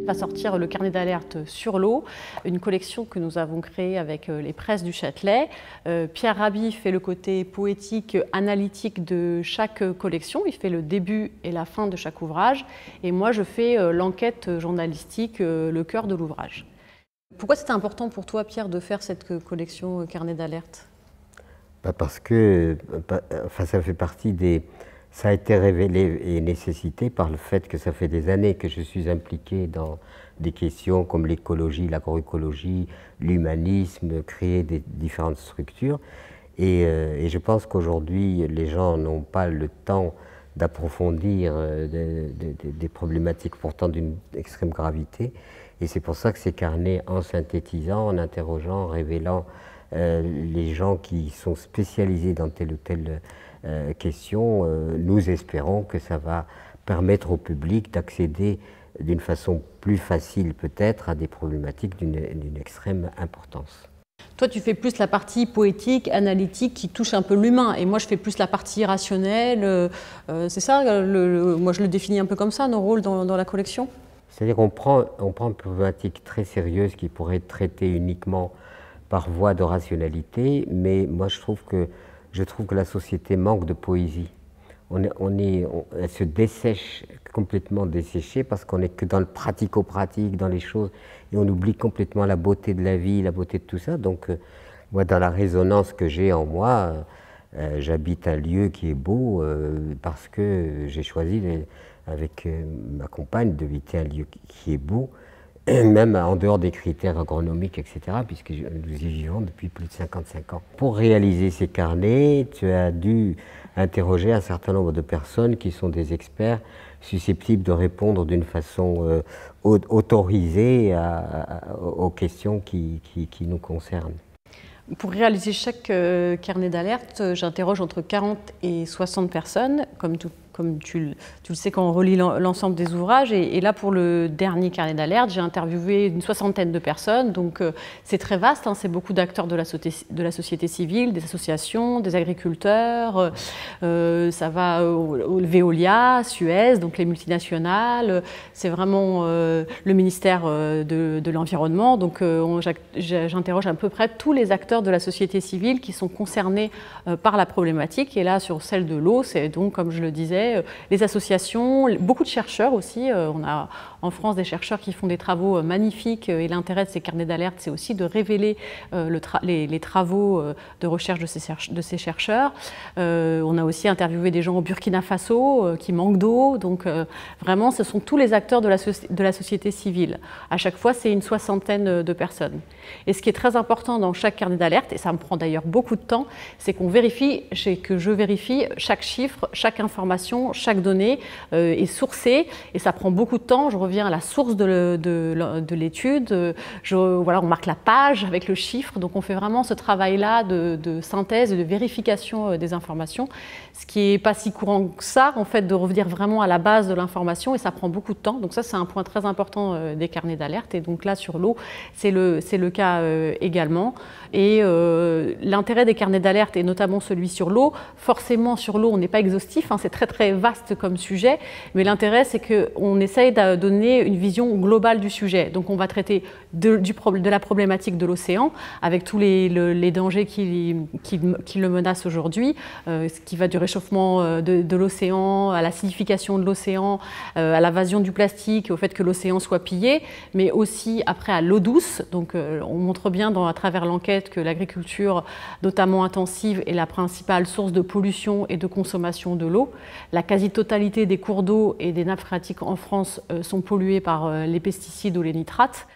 va sortir le carnet d'alerte sur l'eau, une collection que nous avons créée avec les presses du Châtelet. Pierre Rabhi fait le côté poétique, analytique de chaque collection. Il fait le début et la fin de chaque ouvrage. Et moi, je fais l'enquête journalistique, le cœur de l'ouvrage. Pourquoi c'était important pour toi, Pierre, de faire cette collection carnet d'alerte? Parce que ça fait partie des... Ça a été révélé et nécessité par le fait que ça fait des années que je suis impliqué dans des questions comme l'écologie, l'agroécologie, l'humanisme, créer des différentes structures. Et je pense qu'aujourd'hui, les gens n'ont pas le temps d'approfondir des problématiques pourtant d'une extrême gravité. Et c'est pour ça que ces carnets, en synthétisant, en interrogeant, en révélant les gens qui sont spécialisés dans telle ou telle question, nous espérons que ça va permettre au public d'accéder d'une façon plus facile peut-être à des problématiques d'une extrême importance. Toi, tu fais plus la partie poétique, analytique, qui touche un peu l'humain, et moi, je fais plus la partie rationnelle. C'est ça, moi, je le définis un peu comme ça, nos rôles dans la collection? C'est-à-dire qu'on prend une problématique très sérieuse qui pourrait être traitée uniquement par voie de rationalité, mais moi, je trouve que la société manque de poésie. Elle se dessèche, complètement desséchée, parce qu'on n'est que dans le pratico-pratique, dans les choses, et on oublie complètement la beauté de la vie, la beauté de tout ça. Donc, moi, dans la résonance que j'ai en moi, j'habite un lieu qui est beau, parce que j'ai choisi, avec ma compagne, d'habiter un lieu qui est beau, même en dehors des critères agronomiques, etc., puisque nous y vivons depuis plus de 55 ans. Pour réaliser ces carnets, tu as dû interroger un certain nombre de personnes qui sont des experts susceptibles de répondre d'une façon autorisée aux questions qui nous concernent. Pour réaliser chaque carnet d'alerte, j'interroge entre 40 et 60 personnes, comme tu le sais quand on relit l'ensemble des ouvrages. Et là, pour le dernier carnet d'alerte, j'ai interviewé une soixantaine de personnes. Donc, c'est très vaste, hein, c'est beaucoup d'acteurs de la société civile, des associations, des agriculteurs. Ça va au Veolia, Suez, donc les multinationales. C'est vraiment le ministère de l'Environnement. Donc, j'interroge à peu près tous les acteurs de la société civile qui sont concernés par la problématique. Et là, sur celle de l'eau, c'est donc, comme je le disais, les associations, beaucoup de chercheurs aussi. On a en France des chercheurs qui font des travaux magnifiques, et l'intérêt de ces carnets d'alerte, c'est aussi de révéler les travaux de recherche de ces chercheurs. On a aussi interviewé des gens au Burkina Faso qui manquent d'eau. Donc vraiment, ce sont tous les acteurs de la société civile. À chaque fois, c'est une soixantaine de personnes. Et ce qui est très important dans chaque carnet d'alerte, et ça me prend d'ailleurs beaucoup de temps, c'est que je vérifie chaque chiffre, chaque information, chaque donnée est sourcée, et ça prend beaucoup de temps. Je reviens à la source de l'étude. Voilà, on marque la page avec le chiffre. Donc on fait vraiment ce travail-là de synthèse et de vérification des informations, ce qui n'est pas si courant que ça, en fait, de revenir vraiment à la base de l'information, et ça prend beaucoup de temps. Donc ça, c'est un point très important des carnets d'alerte. Et donc là, sur l'eau, c'est le cas également. Et l'intérêt des carnets d'alerte, et notamment celui sur l'eau, forcément sur l'eau, on n'est pas exhaustif, hein, c'est très très vaste comme sujet, mais l'intérêt, c'est qu'on essaye de donner une vision globale du sujet. Donc on va traiter de la problématique de l'océan, avec tous les dangers qui le menacent aujourd'hui, ce qui va du réchauffement de l'océan, à l'acidification de l'océan, à l'invasion du plastique, au fait que l'océan soit pillé, mais aussi après à l'eau douce. Donc on montre bien à travers l'enquête que l'agriculture, notamment intensive, est la principale source de pollution et de consommation de l'eau. La quasi-totalité des cours d'eau et des nappes phréatiques en France sont pollués par les pesticides ou les nitrates.